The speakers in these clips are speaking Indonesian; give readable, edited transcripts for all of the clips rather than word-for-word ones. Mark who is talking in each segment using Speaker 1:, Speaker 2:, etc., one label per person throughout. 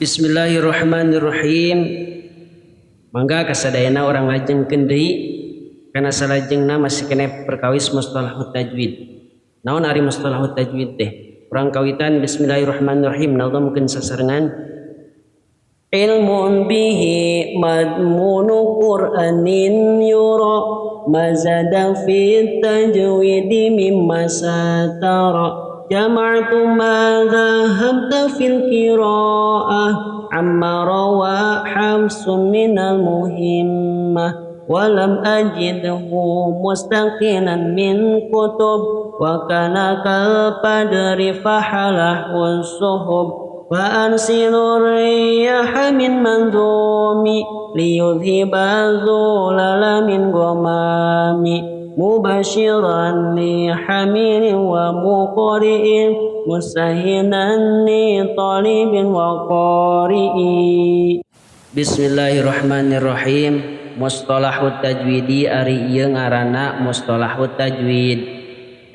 Speaker 1: Bismillahirrahmanirrahim. Mangga kasadayana orang lajeng deui kana salajengna masih kene perkawis mustalahut tajwid. Naon ari mustalahut tajwid teh? Urang kawitan bismillahirrahmanirrahim nadhamkeun sasarengan ilmun bihi madmunu qur'anin yura mazada fi tajwidi mimma satara jama'tu ma dhahabta fil qira'ah amma rawa hamsun minal muhimmah walam ajidhu mustaqinan min kutub wa kana kal padri fahalah suhub wa ansilu riyaha min manzumi liyudhiba zulala min ghamami mubashiran li hamilin wa muqri'in musahinan li talibin wa qari'i. Bismillahirrahmanirrahim. Mustalahut tajwidi ari ieu ngaranna mustalahut tajwid.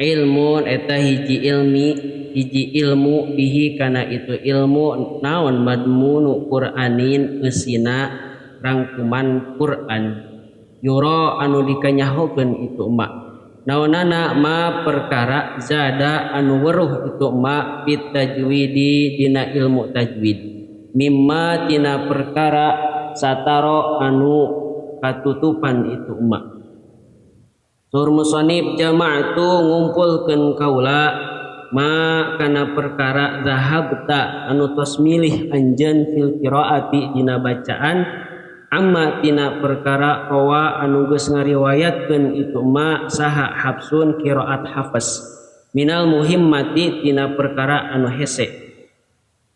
Speaker 1: Ilmun eta hiji ilmu bihi kana itu ilmu naon madmunu Qur'anin eusina rangkuman Qur'an yura anu dikanyahokeun itu ma naonana ma perkara zada anu weruh itu ma fit tajwidi dina ilmu tajwid mimma tina perkara sataro anu katutupan itu ma sur musannif jama'tu ngumpulkeun kaula ma kana perkara zahabta anu tos milih anjeun fil qiraati dina bacaan amma tina perkara rawa anu geus ngariwayatkeun itu ma saha Hafsun qiraat Hafs minal muhimmati tina perkara anu hese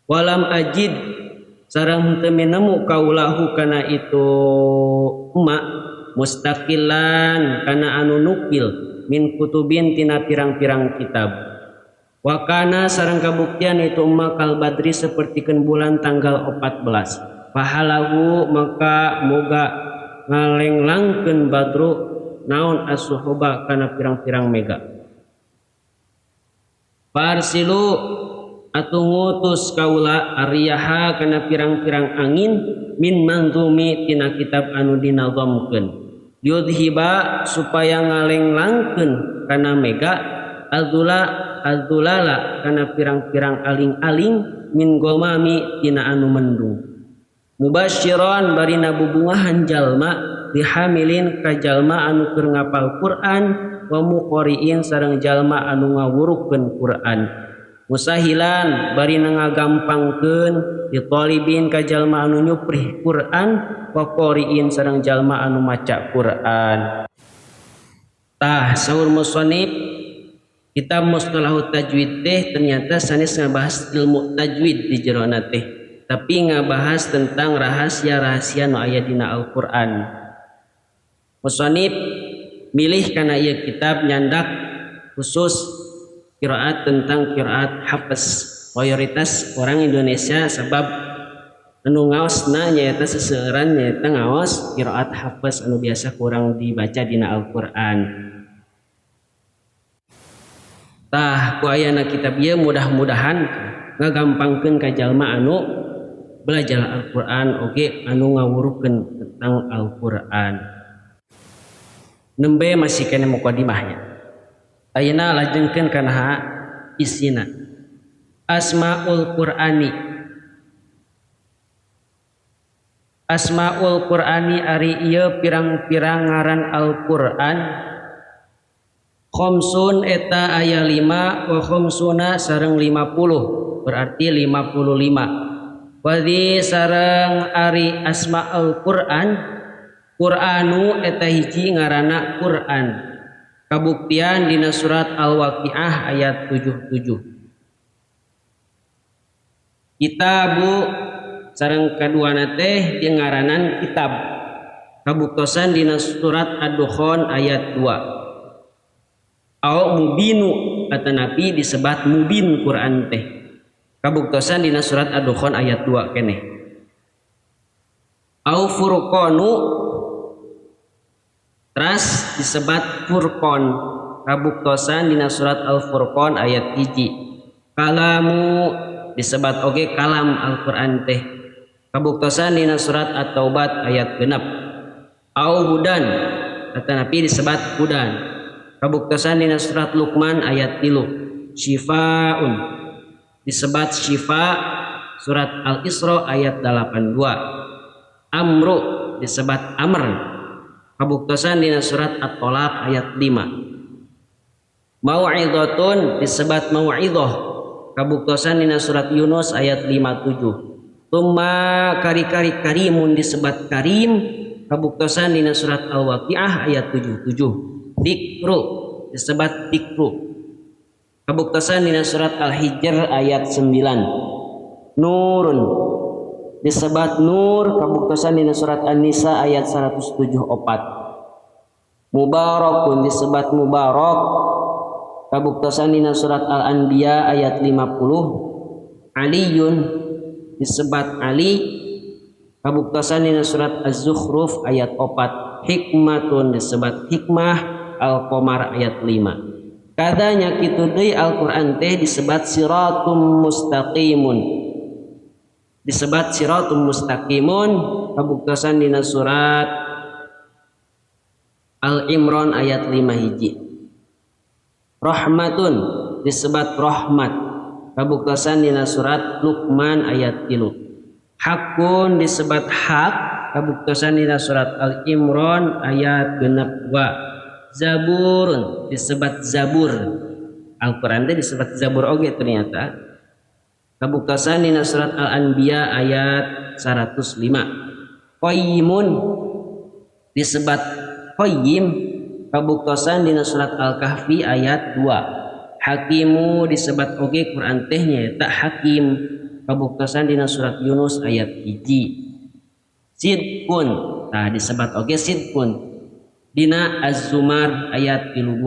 Speaker 1: walam ajid sareng teu nemu kaulahu kana itu ma mustaqilan kana anu nukil min kutubin tina pirang-pirang kitab wa kana sareng kabuktian itu ma kal badri sapertikeun bulan tanggal 14 pahalahu maka moga ngalenglangkeun badru naon as-suhuba kana pirang-pirang mega parsilu atuh ngutus kaula ariyaha kana pirang-pirang angin min manzumi tina kitab anu dinazamkeun yudhiba supaya ngalenglangkeun kana mega azulala kana pirang-pirang aling-aling min gomami tina anu mendung mubasyiran bari nabubungahan jalma dihamilin ka jalma anu keur ngapal Quran wa muqri'in sareng jalma anu ngawurukeun Quran musahilan bari ngagampangkeun ditalibin ka jalma anu nyuprih Quran wa qari'in sareng jalma anu maca Quran. Tah saur musannif kitab mustalahut tajwid teh ternyata sanes ngabahas ilmu tajwid di jerona teh tapi ngabahas tentang rahasia-rahasia nu aya dina Al-Qur'an. Musannif milih kana ieu kitab nyandak khusus qiraat tentang qiraat Hafs. Mayoritas orang Indonesia sebab anu ngaosna nyaeta seseueuran nyaeta ngaos qiraat Hafs anu biasa kurang dibaca dina Al-Qur'an. Tah ku ayana kitab ieu mudah-mudahan ngagampangkeun ka jalma anu belajar Al-Quran oke anu ngawurukeun tentang Al-Quran. Nembe masih kene mukadimahnya. Ayeuna lajengkeun kana isina. Asmaul Qur'ani. Asmaul Qur'ani ari ieu pirang-pirang ngaran Al-Qur'an. Khamsun eta aya 5 wa khamsuna sareng 50 berarti 55. Wadi sareng ari asmaul Qur'an Qur'anu eta hiji ngaranna Qur'an kabuktian dina surat Al-Waqiah ayat 77 kitabu sareng kaduana teh ngaranan kitab kabuktosan dina surat Ad-Dukhan ayat 2 au mubinu atanapi disebat mubin Qur'an teh kabuktosan dina surat Ad-Dukhan ayat 2 keneh. Au furqanu teras disebat Furqan kabuktosan dina surat Al-Furqan ayat 1. Kalamu disebat oge kalam Al-Qur'an teh kabuktosan dina surat At-Taubat ayat 6. Au hudan tetapi disebat hudan, kabuktosan dina surat Luqman ayat 3. Syifaun disebat syifa surat Al-Isra ayat 82. Amru disebat amr, kabuktosan dina surat At-Tolaq ayat 5. Mau'idhatun disebat mau'idhah, kabuktosan dina surat Yunus ayat 57. Tumma kari-kari karimun disebat karim, kabuktosan dina surat Al-Waqiah ayat 77. Dikru disebat dikru, kabuktosan dina surat Al-Hijr ayat 9. Nurun disebat nur, kabuktosan dina surat An-Nisa ayat 174. Mubarakun disebat mubarak, kabuktosan dina surat Al-Anbiya ayat 50. Aliyun disebat ali, kabuktosan dina surat Az-Zukhruf ayat 4. Hikmatun disebat hikmah, Al-Qamar ayat 5. Kadanya kitu deui Al-Qur'an teh disebat siratum mustaqimun, disebat siratum mustaqimun, kabuktosan dina surat Al-Imran ayat 5 hiji. Rahmatun disebat rahmat, kabuktosan dina surat Luqman ayat 3. Hakun disebat hak, kabuktosan dina surat Al-Imran ayat 62. Zaburun disebat zabur, Al-Qur'an teh disebat zabur oge ternyata, kabuktosan dina surat Al-Anbiya ayat 105. Qayyimun disebat qayyim, kabuktosan dina surat Al-Kahfi ayat 2. Hakimu disebat oge Quran teh nyaeta hakim, kabuktosan dina surat Yunus ayat 1. Sidqun tah disebat oge sidqun dina Az-Zumar ayat 2.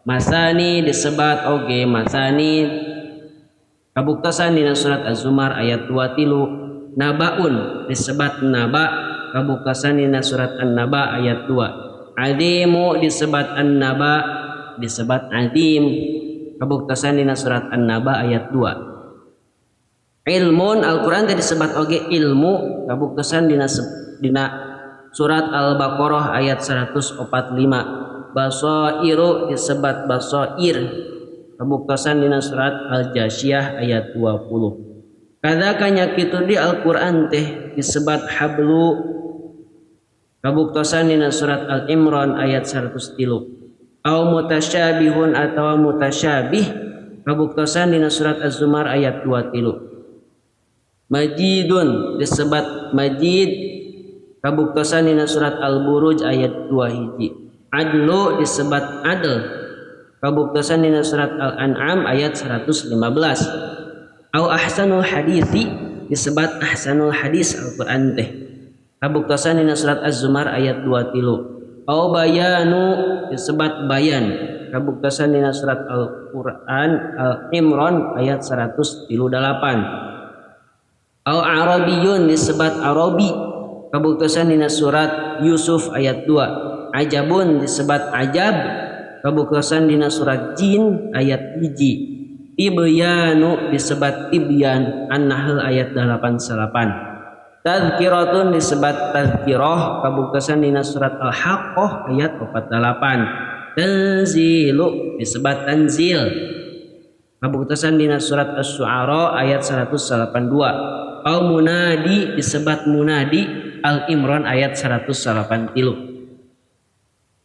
Speaker 1: Masani disebat oge masani, kabuktosan dina surat Az-Zumar ayat 23. Nabaun disebat naba, kabuktosan dina surat An-Naba ayat 2. Adimu disebat An-Naba disebat adim, kabuktosan dina surat An-Naba ayat 2. Ilmun Al-Qur'an teh disebat oge ilmu, kabuktosan dina surat Al-Baqarah ayat 145. Basairu disebat basair, kabuktosan dina surat Al-Jasyiyah ayat 20. Kadakanya kitu di Al-Qur'an teh disebat hablu, kabuktosan dina surat Al-Imran ayat 103. Au mutasyabihun atau mutasyabih, kabuktosan dina surat Az-Zumar ayat 23. Majidun disebat majid, kabuktosan dina surat Al-Buruj ayat 2 hiji. Adlu disebat adl, kabuktosan dina surat Al-An'am ayat 115. Au ahsanul hadisi disebat ahsanul hadis Al-Qur'an teh, kabuktosan dina surat Az-Zumar ayat 23. Au bayanu disebat bayan, kabuktosan dina surat Al-Qur'an Al-Imran ayat 138. Au arabiyun disebat arabi, kabuktosan dina surat Yusuf ayat 2. Ajabun disebat ajab, kabuktosan dina surat Jin ayat 1. Tibyanu disebat tibyan, An-Nahl ayat 88. Tazkiratun disebat tazkirah, kabuktosan dina surat Al-Haqqah ayat 48. Tanzilu disebat tanzil, kabuktosan dina surat Asy-Syu'ara ayat 182. Au munadi disebat munadi, Al-Imran ayat 183.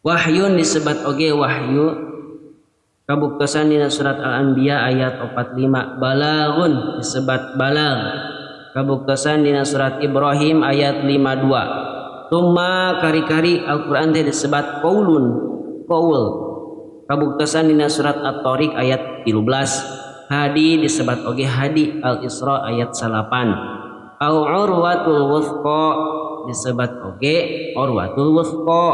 Speaker 1: Wahyun disebat oge wahyu, kabuktosan dina surat Al-Anbiya ayat 45. Balagun disebat balag, kabuktosan dina surat Ibrahim ayat 52. Tumma kari-kari Al-Qur'an teh disebat qaulun, qaul, kabuktosan dina surat At-Tariq ayat 13. Hadi disebat oge hadi, Al-Isra ayat 8. Au urwatul wuthqa disebat oge urwatul wuthqa,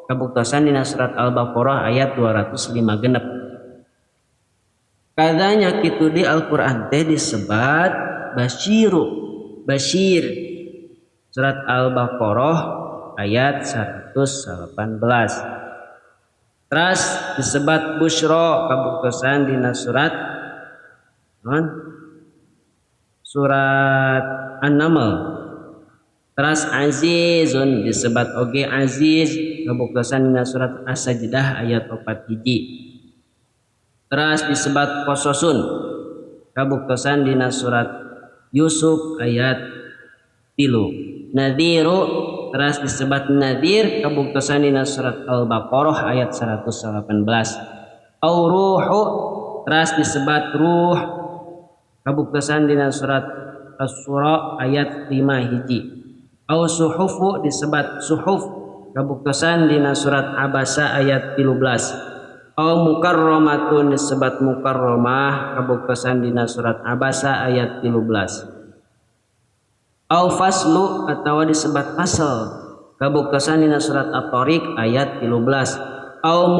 Speaker 1: kabuktosan dina surat Al-Baqarah ayat 205 genep. Kadanya kitu di Al-Qur'an teh disebat basyiru, basyir, surat Al-Baqarah ayat 118. Terus disebat busyra, kabuktosan dina surat An-Naml. Teras azizun disebat oge aziz kabuktosan dina surat As-Sajdah ayat 4 hiji. Teras disebat qososun kabuktosan dina surat Yusuf ayat 3. Nadhiru teras disebat nadir kabuktosan dina surat Al-Baqarah ayat 118. Au ruhu teras disebat ruh kabuktosan dina surat As-Sura ayat 5 hiji. Au suhufu disebat suhuf kabuktosan dina surat Abasa ayat 13. Au mukarramatun disebat mukarramah kabuktosan dina surat Abasa ayat 13. Au faslu atawa disebat fasal kabuktosan dina surat At-Tariq ayat 13. Au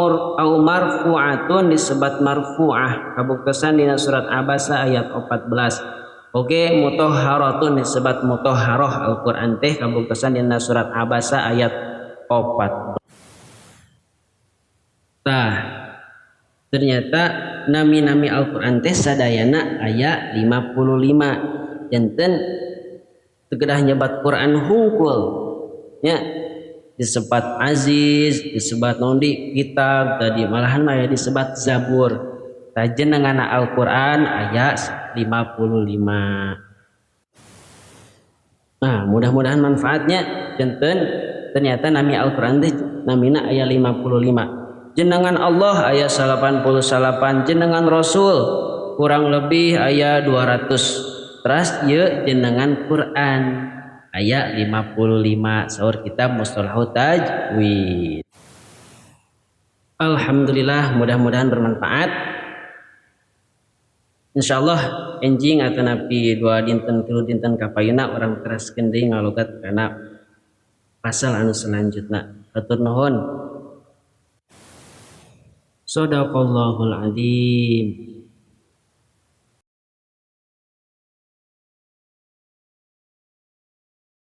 Speaker 1: marfu'atun disebat marfu'ah kabuktosan dina surat Abasa ayat 14. Oke, mutahharatun disebut mutahharah Al-Qur'an teh kabuktosan dina surat Abasa ayat 4. Tah, ternyata nami-nami Al-Qur'an teh sadayana aya 55. Janten tegedah nyebat Quran hungkul nya disebat aziz, disebat nondi kitab, tadi malahan aya disebat Zabur. Jenengana Al-Qur'an aya 55. Nah, mudah-mudahan manfaatnya janten ternyata nami Al-Qur'an teh namina aya 55. Jenengan Allah aya 88, jenengan Rasul kurang lebih aya 200. Teras ieu jenengan Quran aya 55 saur kitab Mustalahut Tajwid. Alhamdulillah, mudah-mudahan bermanfaat. Insyaallah enjing atau napi 2 dinten 3 dinten kapayuna orang teraskeun deui ngalogat kana pasal anu selanjutna. Hatur nuhun. Shadaqallahul adzim.